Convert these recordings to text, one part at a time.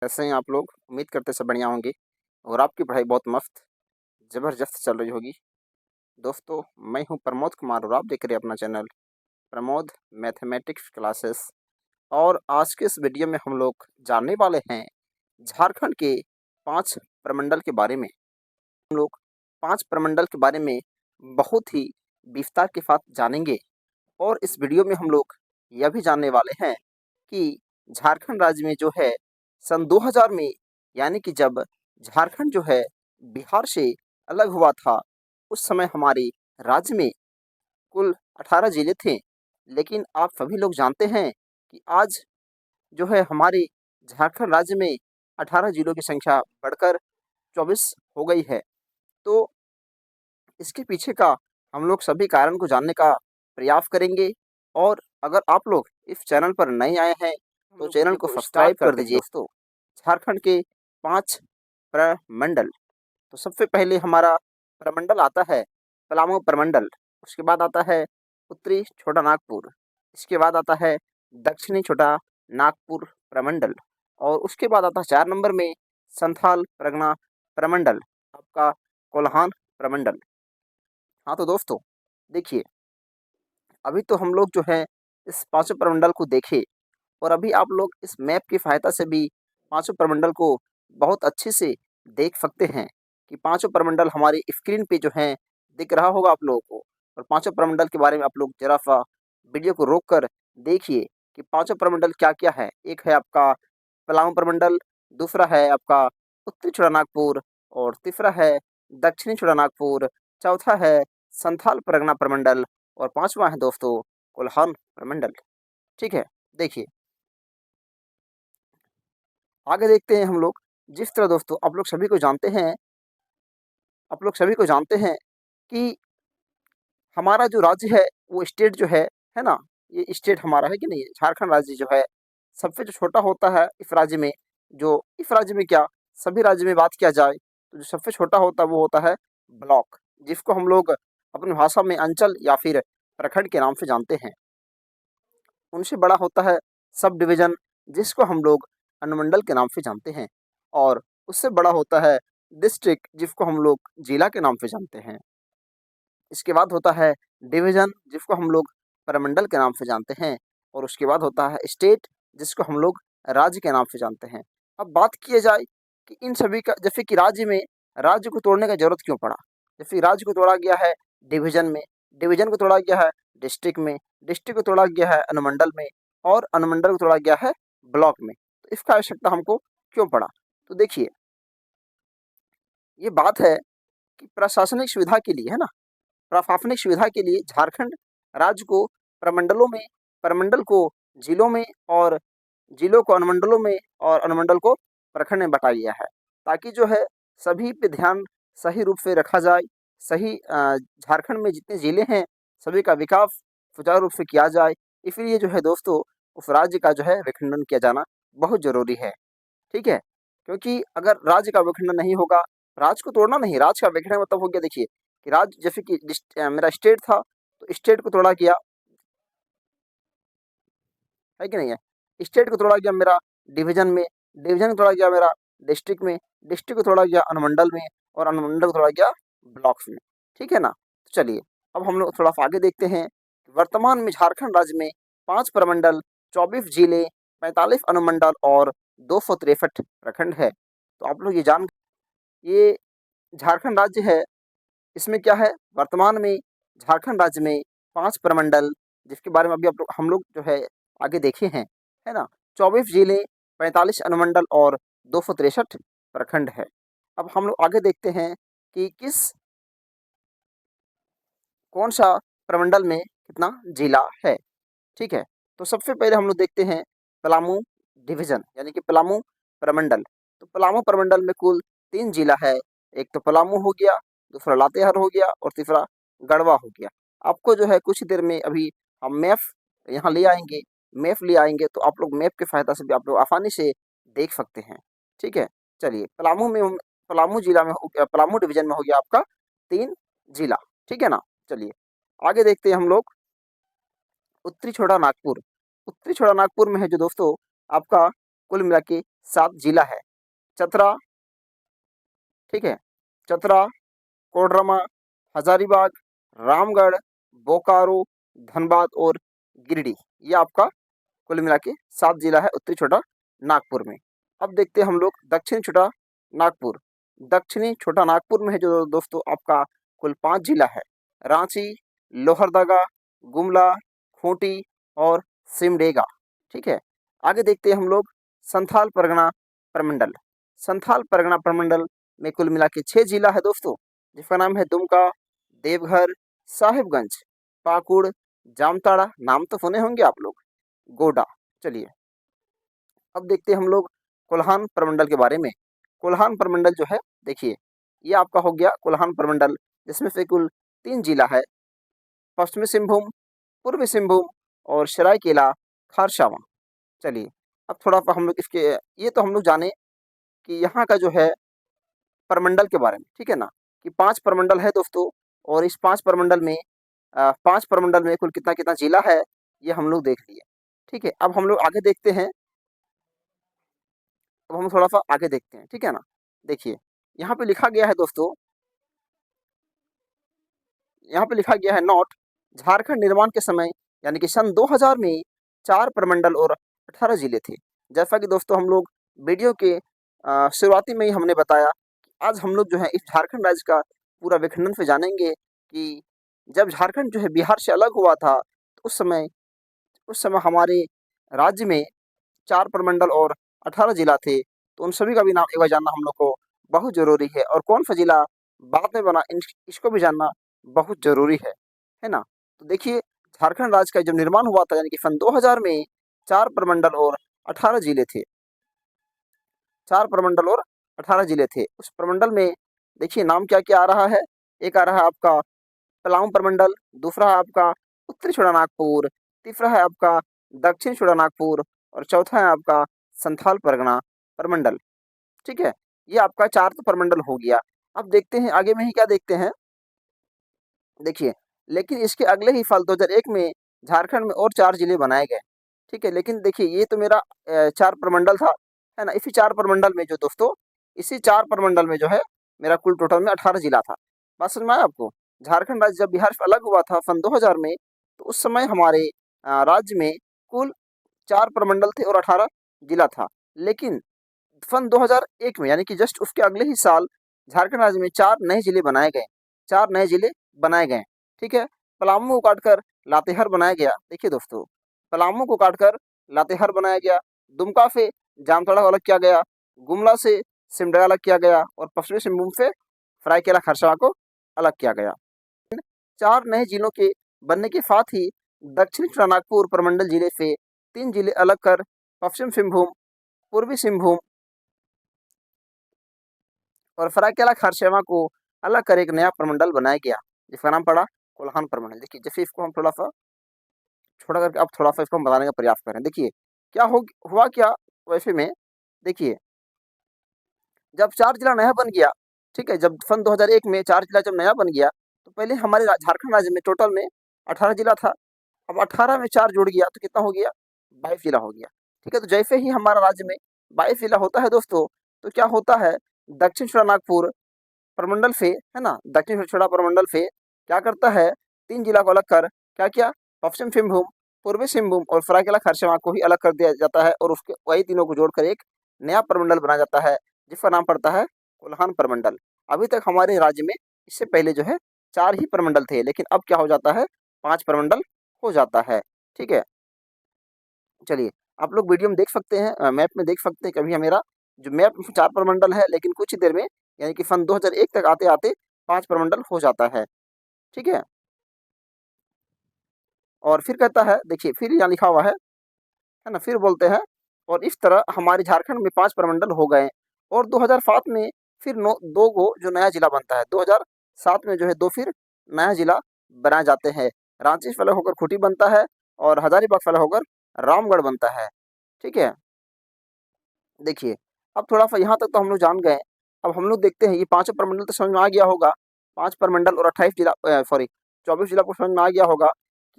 कैसे हैं आप लोग? उम्मीद करते सब बढ़िया होंगे और आपकी पढ़ाई बहुत मस्त, ज़बरदस्त चल रही होगी। दोस्तों, मैं हूं प्रमोद कुमार और आप देख रहे हैं अपना चैनल प्रमोद मैथमेटिक्स क्लासेस। और आज के इस वीडियो में हम लोग जानने वाले हैं झारखंड के 5 प्रमंडल के बारे में। हम लोग 5 प्रमंडल के बारे में बहुत ही विस्तार के साथ जानेंगे और इस वीडियो में हम लोग यह भी जानने वाले हैं कि झारखंड राज्य में जो है सन 2000 में, यानी कि जब झारखंड जो है बिहार से अलग हुआ था, उस समय हमारे राज्य में कुल 18 जिले थे। लेकिन आप सभी लोग जानते हैं कि आज जो है हमारे झारखंड राज्य में 18 जिलों की संख्या बढ़कर 24 हो गई है। तो इसके पीछे का हम लोग सभी कारण को जानने का प्रयास करेंगे। और अगर आप लोग इस चैनल पर नए आए हैं तो चैनल को सब्सक्राइब कर दीजिए। दोस्तों, झारखंड के 5 प्रमंडल। तो सबसे पहले हमारा प्रमंडल आता है पलामू प्रमंडल। उसके बाद आता है उत्तरी छोटा नागपुर। इसके बाद आता है दक्षिणी छोटा नागपुर प्रमंडल। और उसके बाद आता है 4 नंबर में संथाल परगना प्रमंडल, आपका कोल्हान प्रमंडल। हाँ तो दोस्तों, देखिए, अभी तो हम लोग जो है इस पांचों प्रमंडल को देखे और अभी आप लोग इस मैप की सहायता से भी पांचों प्रमंडल को बहुत अच्छे से देख सकते हैं कि पांचों प्रमंडल हमारी स्क्रीन पे जो है दिख रहा होगा आप लोगों को। और पांचों प्रमंडल के बारे में आप लोग जरा सा वीडियो को रोक कर देखिए कि पांचों प्रमंडल क्या क्या है। एक है आपका पलामू प्रमंडल, दूसरा है आपका उत्तरी छोटा नागपुर, और तीसरा है दक्षिणी छोटा नागपुर, चौथा है संथाल परगना प्रमंडल, और पांचवा है दोस्तों कोल्हान प्रमंडल। ठीक है, देखिए आगे देखते हैं हम लोग। जिस तरह दोस्तों आप लोग सभी को जानते हैं कि हमारा जो राज्य है वो स्टेट जो है ना, ये स्टेट हमारा है कि नहीं है। झारखंड राज्य जो है सबसे जो छोटा होता है इस राज्य में, जो इस राज्य में क्या सभी राज्य में बात किया जाए तो जो सबसे छोटा होता है वो होता है ब्लॉक, जिसको हम लोग अपनी भाषा में अंचल या फिर प्रखंड के नाम से जानते हैं। उनसे बड़ा होता है सब डिवीजन, जिसको हम लोग अनुमंडल के नाम से जानते हैं। और उससे बड़ा होता है डिस्ट्रिक्ट, जिसको हम लोग जिला के नाम से जानते हैं। इसके बाद होता है डिवीजन, जिसको हम लोग प्रमंडल के नाम से जानते हैं। और उसके बाद होता है स्टेट, जिसको हम लोग राज्य के नाम से जानते हैं। अब बात किया जाए कि इन सभी का, जैसे कि राज्य में राज्य को तोड़ने का जरूरत क्यों पड़ा। जैसे राज्य को तोड़ा गया है डिवीजन में, डिवीजन को तोड़ा गया है डिस्ट्रिक्ट में, डिस्ट्रिक्ट को तोड़ा गया है अनुमंडल में, और अनुमंडल को तोड़ा गया है ब्लॉक में। तो इसका आवश्यकता हमको क्यों पड़ा। तो देखिए, ये बात है कि प्रशासनिक सुविधा के लिए, है ना, प्रशासनिक सुविधा के लिए झारखंड राज्य को प्रमंडलों में, प्रमंडल को जिलों में, और जिलों को अनुमंडलों में, और अनुमंडल को प्रखंड में बांटा गया है, ताकि जो है सभी पे ध्यान सही रूप से रखा जाए। सही झारखंड में जितने जिले हैं सभी का विकास सुचारू रूप से किया जाए। इसलिए जो है दोस्तों, उस राज्य का जो है विखंडन किया जाना बहुत जरूरी है। ठीक है, क्योंकि अगर राज्य का विखंडन नहीं होगा, राज्य को तोड़ना नहीं, राज्य का विखंडन मतलब हो गया, देखिए कि राज्य जैसे कि मेरा स्टेट था तो स्टेट को तोड़ा गया, है कि नहीं है। स्टेट को तोड़ा गया मेरा डिवीजन में, डिवीजन को तोड़ा गया मेरा डिस्ट्रिक्ट में, डिस्ट्रिक्ट को तोड़ा गया अनुमंडल में, और अनुमंडल को तोड़ा गया ब्लॉक्स में। ठीक है ना। तो चलिए अब हम लोग थोड़ा सा आगे देखते हैं। वर्तमान में झारखंड राज्य में 5 प्रमंडल, 24 जिले, 45 अनुमंडल और 263 प्रखंड है। तो आप लोग ये झारखंड राज्य है, इसमें क्या है, वर्तमान में झारखंड राज्य में 5 प्रमंडल, जिसके बारे में अभी हम लोग जो है आगे देखे हैं, है ना। 24 जिले, 45 अनुमंडल और 263 प्रखंड है। अब हम लोग आगे देखते हैं कि कौन सा प्रमंडल में कितना जिला है। ठीक है, तो सबसे पहले हम लोग देखते हैं पलामू डिवीजन, यानी कि पलामू प्रमंडल। तो पलामू प्रमंडल में कुल 3 जिला है। एक तो पलामू हो गया, दूसरा लातेहार हो गया, और तीसरा गढ़वा हो गया। आपको जो है कुछ देर में अभी हम मैप यहाँ ले आएंगे, मैप ले आएंगे तो आप लोग मैप की सहायता से भी आप लोग आसानी से देख सकते हैं। ठीक है, चलिए पलामू जिला में हो गया, पलामू डिवीजन में हो गया आपका 3 जिला। ठीक है ना। चलिए आगे देखते हैं हम लोग उत्तरी छोटा नागपुर। उत्तरी छोटा नागपुर में है जो दोस्तों आपका कुल मिला के 7 जिला है। चतरा, ठीक है, चतरा, कोडरमा, हजारीबाग, रामगढ़, बोकारो, धनबाद और गिरिडीह। ये आपका कुल मिला के 7 जिला है उत्तरी छोटा नागपुर में। अब देखते हैं हम लोग दक्षिणी छोटा नागपुर। दक्षिणी छोटा नागपुर में है जो दोस्तों आपका कुल 5 जिला है। रांची, लोहरदगा, गुमला, खूंटी और सिमडेगा। ठीक है, आगे देखते हैं हम लोग संथाल परगना प्रमंडल। संथाल परगना प्रमंडल में कुल मिला के 6 जिला है दोस्तों, जिसका नाम है दुमका, देवघर, साहिबगंज, पाकुड़, जामताड़ा, नाम तो सुने होंगे आप लोग, गोडा। चलिए अब देखते हैं हम लोग कोल्हान प्रमंडल के बारे में। कोल्हान प्रमंडल जो है देखिए, ये आपका हो गया कोल्हान प्रमंडल, जिसमें से कुल 3 जिला है। पश्चिमी सिंहभूम, पूर्वी सिंहभूम और सरायकेला खारसावां। चलिए अब थोड़ा सा हम लोग इसके, ये तो हम लोग जाने कि यहाँ का जो है प्रमंडल के बारे में, ठीक है ना, कि 5 प्रमंडल है दोस्तों, और इस 5 प्रमंडल में 5 प्रमंडल में कुल कितना कितना जिला है, ये हम लोग देख लिए। ठीक है, अब हम लोग आगे देखते हैं। अब हम थोड़ा सा आगे देखते हैं, ठीक है ना। देखिए यहाँ पे लिखा गया है दोस्तों, यहाँ पे लिखा गया है नोट, झारखंड निर्माण के समय यानी कि सन 2000 में 4 प्रमंडल और 18 जिले थे। जैसा कि दोस्तों हम लोग वीडियो के शुरुआती में ही हमने बताया कि आज हम लोग जो है इस झारखंड राज्य का पूरा विखंडन से जानेंगे कि जब झारखंड जो है बिहार से अलग हुआ था तो उस समय हमारे राज्य में 4 प्रमंडल और 18 जिला थे। तो उन सभी का भी नाम एक बार जानना हम लोग को बहुत ज़रूरी है, और कौन सा जिला बाद में बना इसको भी जानना बहुत ज़रूरी है ना। तो देखिए झारखंड राज्य का जब निर्माण हुआ था यानी कि सन 2000 में 4 प्रमंडल और 18 जिले थे। 4 प्रमंडल और 18 जिले थे। उस प्रमंडल में देखिए नाम क्या-क्या आ रहा है। एक आ रहा है आपका पलामू प्रमंडल, दूसरा है आपका उत्तरी छोटानागपुर, तीसरा है आपका दक्षिण छोटानागपुर और चौथा है आपका संथाल परगना प्रमंडल। ठीक है, ये आपका 4 तो प्रमंडल हो गया। अब देखते हैं आगे में ही क्या देखते हैं। देखिए, लेकिन इसके अगले ही साल 2001 में झारखंड में और 4 जिले बनाए गए। ठीक है, लेकिन देखिए ये तो मेरा 4 प्रमंडल था, है ना। इसी 4 प्रमंडल में जो दोस्तों, इसी 4 प्रमंडल में जो है मेरा कुल टोटल में 18 जिला था। बात समझ में आया आपको? झारखंड राज्य जब बिहार से अलग हुआ था सन 2000 में, तो उस समय हमारे राज्य में कुल 4 प्रमंडल थे और 18 जिला था। लेकिन सन 2001 में यानी कि जस्ट उसके अगले ही साल झारखंड राज्य में 4 नए जिले बनाए गए। 4 नए जिले बनाए गए, ठीक है। पलामू को काटकर लातेहार बनाया गया। देखिए दोस्तों, पलामू को काटकर लातेहार बनाया गया, दुमका से जामताड़ा को अलग किया गया, गुमला से सिमडेगा अलग किया गया और पश्चिमी सिंहभूम से सरायकेला खरसावां को अलग किया गया। 4 नए जिलों के बनने के साथ ही दक्षिणी नागपुर प्रमंडल जिले से 3 जिले अलग कर पश्चिम सिंहभूम, पूर्वी सिंहभूम और सरायकेला खरसावां को अलग कर एक नया प्रमंडल बनाया गया, जिसका नाम पड़ा कोल्हान प्रमंडल। देखिए जैसे इसको हम थोड़ा सा छोटा करके अब थोड़ा सा इसको हम बताने का प्रयास करें। देखिए क्या हुआ क्या वैसे में। देखिए जब 4 जिला नया बन गया, ठीक है, जब सन 2001 में 4 जिला जब नया बन गया, तो पहले हमारे झारखंड राज्य में टोटल में 18 जिला था। अब 18 में 4 जुड़ गया तो कितना हो गया, 22 जिला हो गया। ठीक है, तो जैसे ही हमारा राज्य में 22 जिला होता है दोस्तों, तो क्या होता है, दक्षिण नागपुर प्रमंडल से, है ना, दक्षिण छोटा प्रमंडल से क्या करता है, 3 जिला को अलग कर क्या किया, पश्चिम सिंहभूम, पूर्वी सिंहभूम और सरायकेला खरसावां को ही अलग कर दिया जाता है, और उसके वही तीनों को जोड़कर एक नया प्रमंडल बनाया जाता है, जिसका नाम पड़ता है कोल्हान प्रमंडल। अभी तक हमारे राज्य में इससे पहले जो है 4 ही प्रमंडल थे, लेकिन अब क्या हो जाता है, 5 प्रमंडल हो जाता है। ठीक है, चलिए आप लोग वीडियो में देख सकते हैं, मैप में देख सकते हैं कि अभी मेरा जो मैप में 4 प्रमंडल है, लेकिन कुछ ही देर में यानी कि सन 2001 तक आते-आते 5 प्रमंडल हो जाता है। ठीक है, और फिर कहता है, देखिए फिर यहाँ लिखा हुआ है ना, फिर बोलते हैं और इस तरह हमारे झारखंड में 5 प्रमंडल हो गए, और 2007 में फिर 2 गो जो नया जिला बनता है। 2007 में जो है 2 फिर नया जिला बनाए जाते हैं। रांची से अलग होकर खूंटी बनता है और हजारीबाग से अलग होकर रामगढ़ बनता है। ठीक है, देखिए अब थोड़ा सा यहाँ तक तो हम लोग जान गए। अब हम लोग देखते हैं ये पांचों प्रमंडल तो समझ में आ गया होगा। 5 प्रमंडल और 28 जिला, सॉरी 24 जिला को समझ में आ गया होगा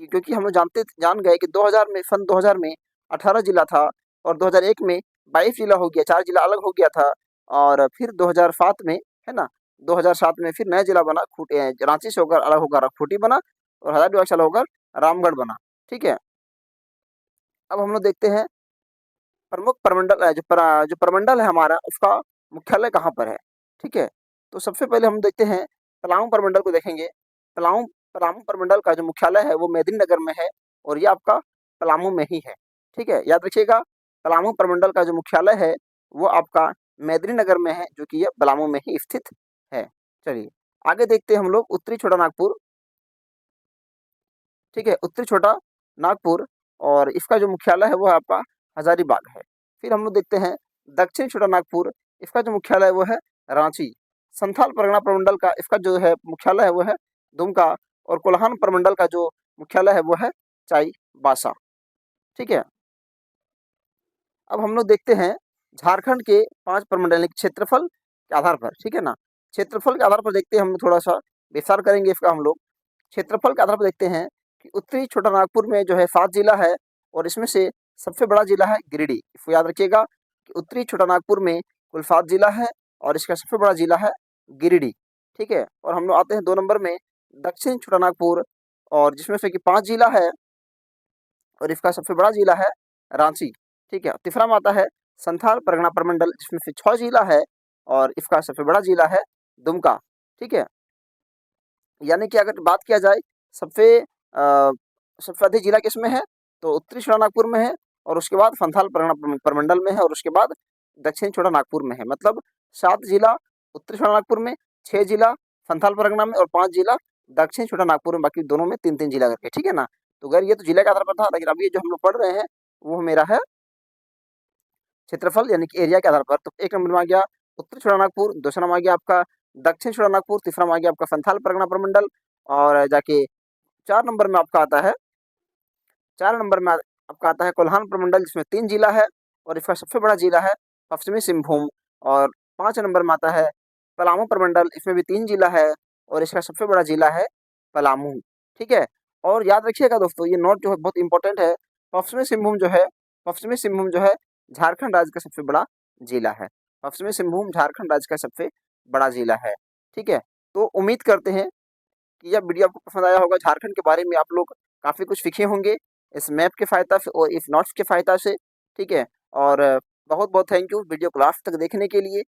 क्योंकि हम लोग जान गए कि 2000 में सन 2000 में 18 जिला था और 2001 में 22 जिला हो गया, 4 जिला अलग हो गया था। और फिर 2007 में, है ना, 2007 में फिर नया जिला बना, रांची से होकर अलग होकर खूंटी बना और हजारीबाग से अलग होकर रामगढ़ बना। ठीक है, अब हम लोग देखते हैं प्रमुख प्रमंडल जो प्रमंडल है हमारा, उसका मुख्यालय कहाँ पर है। ठीक है, तो सबसे पहले हम देखते हैं पलामू प्रमंडल को देखेंगे। पलामू पलामू प्रमंडल का जो मुख्यालय है वो मेदिनीनगर में है और ये आपका पलामू में ही है। ठीक है, याद रखिएगा, पलामू प्रमंडल का जो मुख्यालय है वो आपका मेदिनीनगर में है, जो कि ये पलामू में ही स्थित है। चलिए आगे देखते हैं हम लोग उत्तरी छोटा नागपुर। ठीक है, उत्तरी छोटा नागपुर और इसका जो मुख्यालय है वो आपका हजारीबाग है। फिर हम लोग देखते हैं दक्षिण छोटा नागपुर, इसका जो मुख्यालय है वो है रांची। संथाल परगना प्रमंडल का इसका जो है मुख्यालय है वो है दुमका और कोल्हान प्रमंडल का जो मुख्यालय है वो है चाईबासा। ठीक है, अब हम लोग देखते हैं झारखंड के 5 प्रमंडल क्षेत्रफल के आधार पर। ठीक है ना, क्षेत्रफल के आधार पर देखते हैं हम थोड़ा सा विस्तार करेंगे इसका। हम लोग क्षेत्रफल के आधार पर देखते हैं कि उत्तरी छोटा नागपुर में जो है 7 जिला है और इसमें से सबसे बड़ा जिला है गिरिडीह। इसको याद रखिएगा कि उत्तरी छोटा नागपुर में कुल 7 जिला है और इसका सबसे बड़ा जिला है गिरिडीह। ठीक है, और हम लोग आते हैं 2 नंबर में दक्षिण छोटा नागपुर और जिसमें से कि 5 जिला है और इसका सबसे बड़ा जिला है रांची। ठीक है, तीसरा में आता है संथाल परगना प्रमंडल, जिसमें से 6 जिला है और इसका सबसे बड़ा जिला है दुमका। ठीक है, यानी कि अगर बात किया जाए सबसे सबसे अधिक जिला किसमें है, तो उत्तरी छोटा नागपुर में है और उसके बाद संथाल परगना प्रमंडल में है और उसके बाद दक्षिण छोटा नागपुर में है। मतलब 7 जिला उत्तरी छोटा नागपुर में, 6 जिला संथाल परगना में और 5 जिला दक्षिण छोटा नागपुर में, बाकी दोनों में 3-3 जिला करके। ठीक है ना, तो अगर ये तो जिले के आधार पर था, लेकिन अभी जो हम लोग पढ़ रहे हैं वो मेरा है क्षेत्रफल यानी कि एरिया के आधार पर। तो 1 नंबर में आ गया उत्तरी छोटा नागपुर, दूसरा में आ गया आपका दक्षिण छोटा नागपुर, तीसरा में आ गया आपका संथाल परगना प्रमंडल और जाके 4 नंबर में आपका आता है 4 नंबर में आपका आता है कोल्हान प्रमंडल, जिसमें 3 जिला है और इसका सबसे बड़ा जिला है पश्चिमी सिंहभूम। और 5 नंबर में आता है पलामू प्रमंडल, इसमें भी 3 जिला है और इसका सबसे बड़ा जिला है पलामू। ठीक है, और याद रखिएगा दोस्तों, ये नोट जो है बहुत इंपॉर्टेंट है। पश्चिमी सिंहभूम जो है पश्चिमी सिंहभूम जो है झारखंड राज्य का सबसे बड़ा जिला है। पश्चिमी सिंहभूम झारखंड राज्य का सबसे बड़ा जिला है। ठीक है, तो उम्मीद करते हैं कि यह वीडियो आपको पसंद आया होगा। झारखंड के बारे में आप लोग काफ़ी कुछ सीखे होंगे इस मैप के सहायता से और इस नोट्स के सहायता से। ठीक है, और बहुत बहुत थैंक यू वीडियो को लास्ट तक देखने के लिए।